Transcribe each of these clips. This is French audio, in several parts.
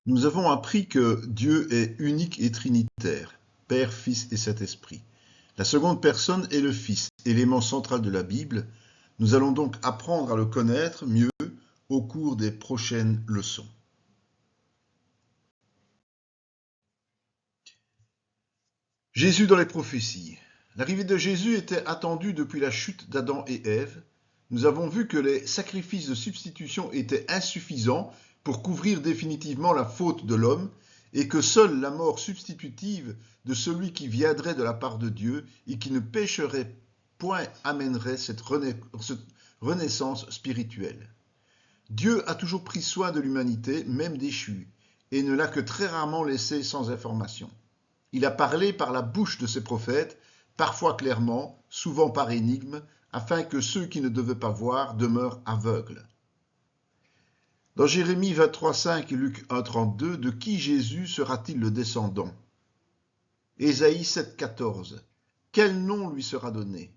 Nous avons appris que Dieu est unique et trinitaire, Père, Fils et Saint-Esprit. La seconde personne est le Fils, élément central de la Bible. Nous allons donc apprendre à le connaître mieux au cours des prochaines leçons. Jésus dans les prophéties. L'arrivée de Jésus était attendue depuis la chute d'Adam et Ève. Nous avons vu que les sacrifices de substitution étaient insuffisants pour couvrir définitivement la faute de l'homme et que seule la mort substitutive de celui qui viendrait de la part de Dieu et qui ne pécherait point amènerait cette renaissance spirituelle. Dieu a toujours pris soin de l'humanité, même déchue, et ne l'a que très rarement laissée sans information. Il a parlé par la bouche de ses prophètes, parfois clairement, souvent par énigme, afin que ceux qui ne devaient pas voir demeurent aveugles. Dans Jérémie 23,5 et Luc 1,32, de qui Jésus sera-t-il le descendant? Ésaïe 7,14, quel nom lui sera donné?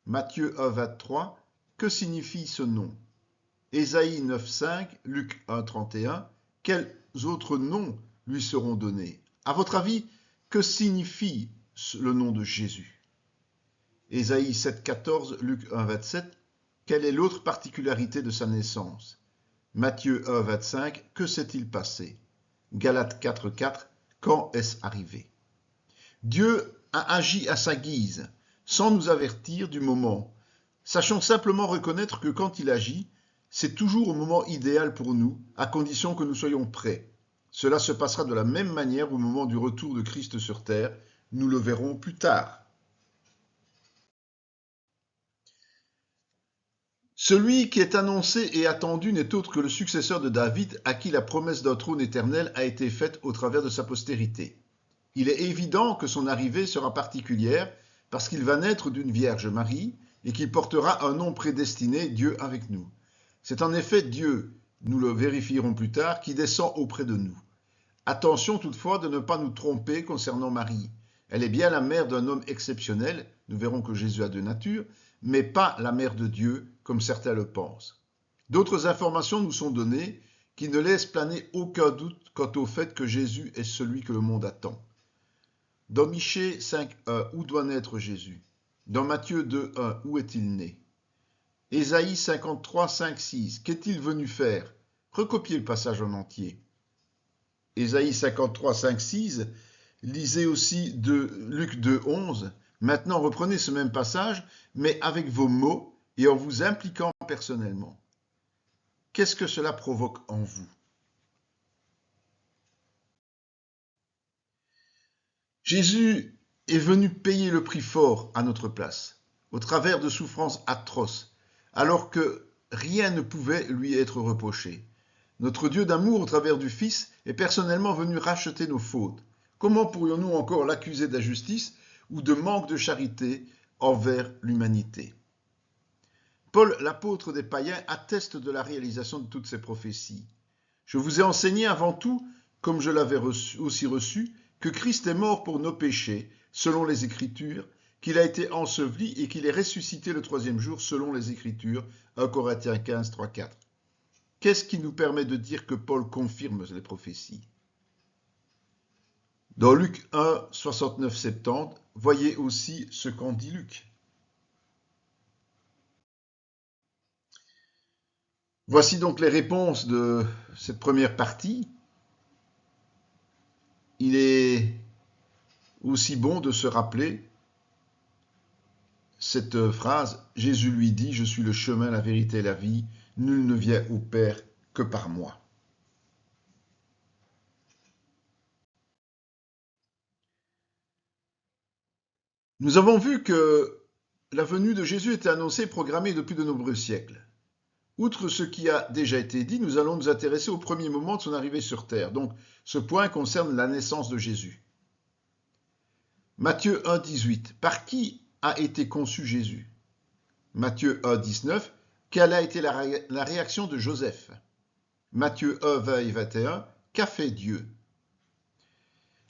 Matthieu 1,23, que signifie ce nom? Ésaïe 9,5, Luc 1,31, quels autres noms lui seront donnés? À votre avis, que signifie le nom de Jésus? Ésaïe 7,14, Luc 1,27, quelle est l'autre particularité de sa naissance? Matthieu 1,25, que s'est-il passé? Galates 4,4, quand est-ce arrivé? Dieu a agi à sa guise, sans nous avertir du moment. Sachons simplement reconnaître que quand il agit, c'est toujours au moment idéal pour nous, à condition que nous soyons prêts. Cela se passera de la même manière au moment du retour de Christ sur terre. Nous le verrons plus tard. Celui qui est annoncé et attendu n'est autre que le successeur de David, à qui la promesse d'un trône éternel a été faite au travers de sa postérité. Il est évident que son arrivée sera particulière parce qu'il va naître d'une Vierge Marie et qu'il portera un nom prédestiné, Dieu avec nous. C'est en effet Dieu, nous le vérifierons plus tard, qui descend auprès de nous. Attention toutefois de ne pas nous tromper concernant Marie. Elle est bien la mère d'un homme exceptionnel, nous verrons que Jésus a deux natures, mais pas la mère de Dieu, comme certains le pensent. D'autres informations nous sont données qui ne laissent planer aucun doute quant au fait que Jésus est celui que le monde attend. Dans Michée 5.1, où doit naître Jésus? Dans Matthieu 2.1, où est-il né? Ésaïe 53.5.6, qu'est-il venu faire? Recopiez le passage en entier. Ésaïe 53.5.6, lisez aussi de Luc 2.11. Maintenant, reprenez ce même passage, mais avec vos mots et en vous impliquant personnellement. Qu'est-ce que cela provoque en vous? Jésus est venu payer le prix fort à notre place, au travers de souffrances atroces, alors que rien ne pouvait lui être reproché. Notre Dieu d'amour, au travers du Fils, est personnellement venu racheter nos fautes. Comment pourrions-nous encore l'accuser d'injustice ou de manque de charité envers l'humanité? Paul, l'apôtre des païens, atteste de la réalisation de toutes ces prophéties. Je vous ai enseigné avant tout, comme je l'avais aussi reçu, que Christ est mort pour nos péchés, selon les Écritures, qu'il a été enseveli et qu'il est ressuscité le troisième jour, selon les Écritures, 1 Corinthiens 15, 3, 4. Qu'est-ce qui nous permet de dire que Paul confirme les prophéties? Dans Luc 1, 69, 70, voyez aussi ce qu'en dit Luc. Voici donc les réponses de cette première partie. Il est aussi bon de se rappeler cette phrase, Jésus lui dit, je suis le chemin, la vérité et la vie, nul ne vient au Père que par moi. Nous avons vu que la venue de Jésus était annoncée et programmée depuis de nombreux siècles. Outre ce qui a déjà été dit, nous allons nous intéresser au premier moment de son arrivée sur terre. Donc, ce point concerne la naissance de Jésus. Matthieu 1, 18. Par qui a été conçu Jésus? Matthieu 1, 19. Quelle a été la réaction de Joseph? Matthieu 1, 20 et 21. Qu'a fait Dieu?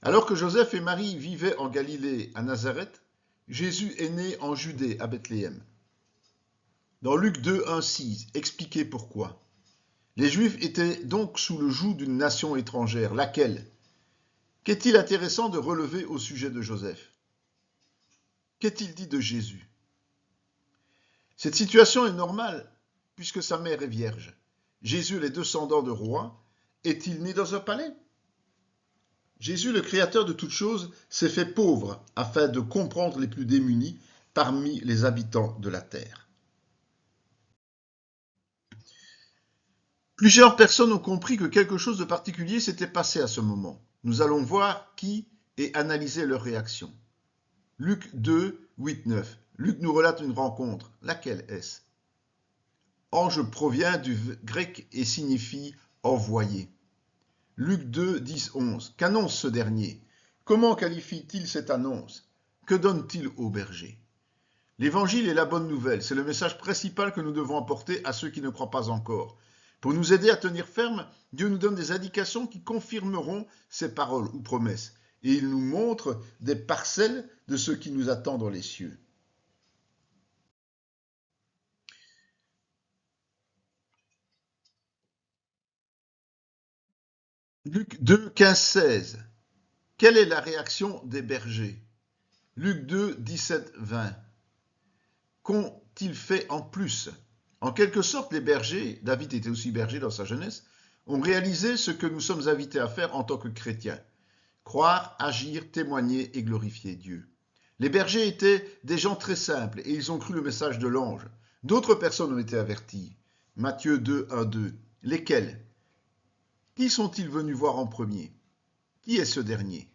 Alors que Joseph et Marie vivaient en Galilée, à Nazareth, Jésus est né en Judée, à Bethléem. Dans Luc 2, 1, 6, expliquez pourquoi. Les Juifs étaient donc sous le joug d'une nation étrangère. Laquelle? Qu'est-il intéressant de relever au sujet de Joseph? Qu'est-il dit de Jésus? Cette situation est normale puisque sa mère est vierge. Jésus, les descendants de rois, est-il né dans un palais? Jésus, le créateur de toutes choses, s'est fait pauvre afin de comprendre les plus démunis parmi les habitants de la terre. Plusieurs personnes ont compris que quelque chose de particulier s'était passé à ce moment. Nous allons voir qui et analyser leur réaction. Luc 2, 8, 9. Luc nous relate une rencontre. Laquelle est-ce? Ange provient du grec et signifie envoyé. Luc 2, 10, 11. Qu'annonce ce dernier? Comment qualifie-t-il cette annonce? Que donne-t-il au berger? L'évangile est la bonne nouvelle. C'est le message principal que nous devons apporter à ceux qui ne croient pas encore. Pour nous aider à tenir ferme, Dieu nous donne des indications qui confirmeront ses paroles ou promesses. Et il nous montre des parcelles de ce qui nous attend dans les cieux. Luc 2, 15, 16. Quelle est la réaction des bergers? Luc 2, 17, 20. Qu'ont-ils fait en plus? En quelque sorte, les bergers, David était aussi berger dans sa jeunesse, ont réalisé ce que nous sommes invités à faire en tant que chrétiens. Croire, agir, témoigner et glorifier Dieu. Les bergers étaient des gens très simples et ils ont cru le message de l'ange. D'autres personnes ont été averties. Matthieu 2, 1, 2. Lesquels? Qui sont-ils venus voir en premier? Qui est ce dernier?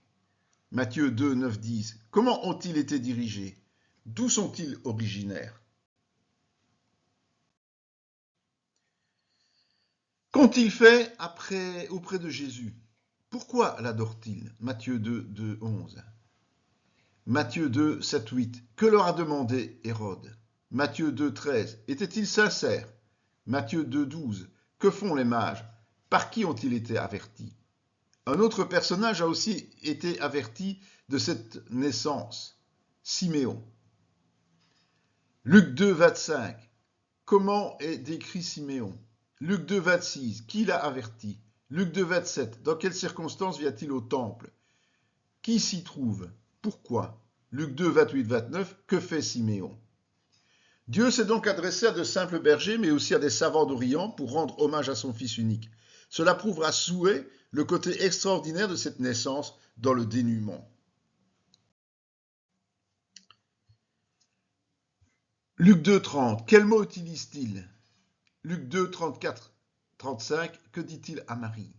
Matthieu 2, 9, 10. Comment ont-ils été dirigés? D'où sont-ils originaires? Qu'ont-ils fait auprès de Jésus? Pourquoi l'adorent-ils? Matthieu 2, 2, 11. Matthieu 2, 7, 8. Que leur a demandé Hérode? Matthieu 2, 13. Étaient-ils sincères? Matthieu 2, 12. Que font les mages? Par qui ont-ils été avertis? Un autre personnage a aussi été averti de cette naissance, Siméon. Luc 2, 25. Comment est décrit Siméon? Luc 2, 26. Qui l'a averti? Luc 2, 27. Dans quelles circonstances vient-il au temple? Qui s'y trouve? Pourquoi? Luc 2, 28, 29. Que fait Siméon? Dieu s'est donc adressé à de simples bergers, mais aussi à des savants d'Orient pour rendre hommage à son Fils unique. Cela prouvera à souhait le côté extraordinaire de cette naissance dans le dénuement. Luc 2, 30. Quel mot utilise-t-il? Luc 2, 34, 35. Que dit-il à Marie?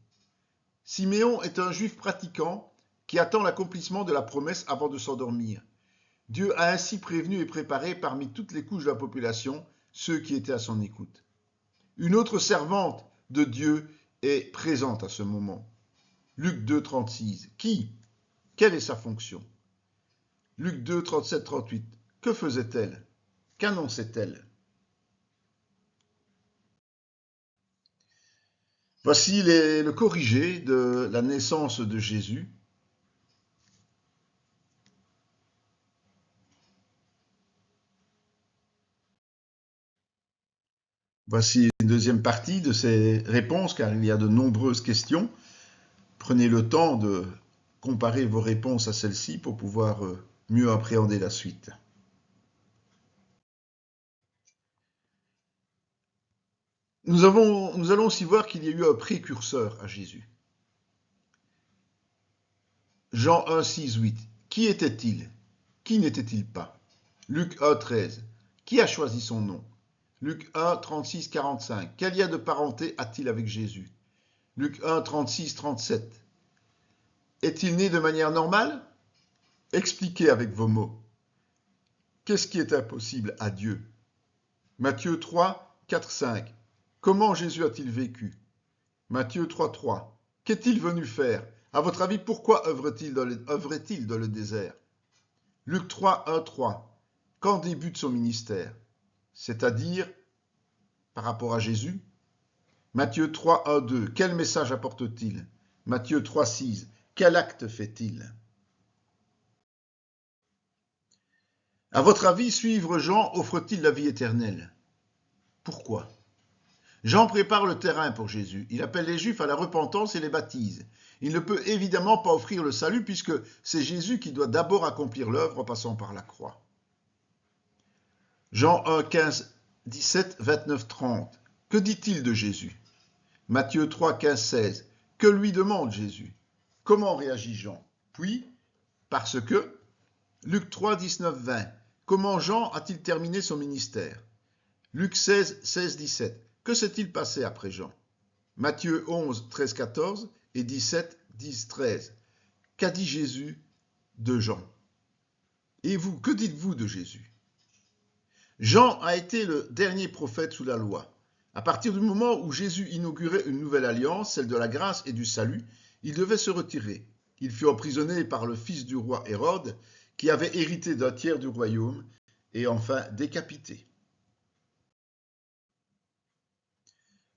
Siméon est un juif pratiquant qui attend l'accomplissement de la promesse avant de s'endormir. Dieu a ainsi prévenu et préparé parmi toutes les couches de la population ceux qui étaient à son écoute. Une autre servante de Dieu est présente à ce moment. Luc 2, 36. Qui? Quelle est sa fonction? Luc 2, 37, 38. Que faisait-elle? Qu'annonçait-elle? Voici le corrigé de la naissance de Jésus. Voici une deuxième partie de ces réponses, car il y a de nombreuses questions. Prenez le temps de comparer vos réponses à celles-ci pour pouvoir mieux appréhender la suite. Nous allons aussi voir qu'il y a eu un précurseur à Jésus. Jean 1, 6, 8. Qui était-il? Qui n'était-il pas? Luc 1, 13. Qui a choisi son nom? Luc 1, 36, 45. Quel lien de parenté a-t-il avec Jésus? Luc 1, 36, 37. Est-il né de manière normale? Expliquez avec vos mots. Qu'est-ce qui est impossible à Dieu? Matthieu 3, 4, 5. Comment Jésus a-t-il vécu? Matthieu 3, 3. Qu'est-il venu faire? À votre avis, pourquoi œuvrait-il dans le désert? Luc 3, 1, 3. Quand débute son ministère? C'est-à-dire, par rapport à Jésus? Matthieu 3, 1, 2. Quel message apporte-t-il? Matthieu 3, 6. Quel acte fait-il? À votre avis, suivre Jean offre-t-il la vie éternelle? Pourquoi? Jean prépare le terrain pour Jésus. Il appelle les Juifs à la repentance et les baptise. Il ne peut évidemment pas offrir le salut puisque c'est Jésus qui doit d'abord accomplir l'œuvre en passant par la croix. Jean 1, 15, 17, 29, 30. Que dit-il de Jésus? Matthieu 3, 15, 16. Que lui demande Jésus? Comment réagit Jean? Puis, parce que, Luc 3, 19, 20. Comment Jean a-t-il terminé son ministère? Luc 16, 16, 17. Que s'est-il passé après Jean? Matthieu 11, 13, 14 et 17, 10, 13. Qu'a dit Jésus de Jean? Et vous, que dites-vous de Jésus? Jean a été le dernier prophète sous la loi. À partir du moment où Jésus inaugurait une nouvelle alliance, celle de la grâce et du salut, il devait se retirer. Il fut emprisonné par le fils du roi Hérode, qui avait hérité d'un tiers du royaume, et enfin décapité.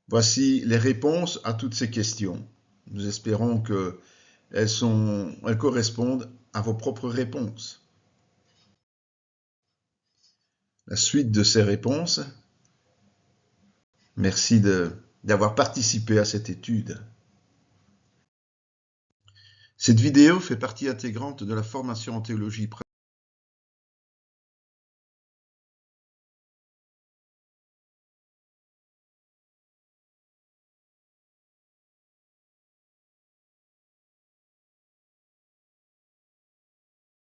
Voici les réponses à toutes ces questions. Nous espérons qu'elles correspondent à vos propres réponses. La suite de ces réponses. Merci d'avoir participé à cette étude. Cette vidéo fait partie intégrante de la formation en théologie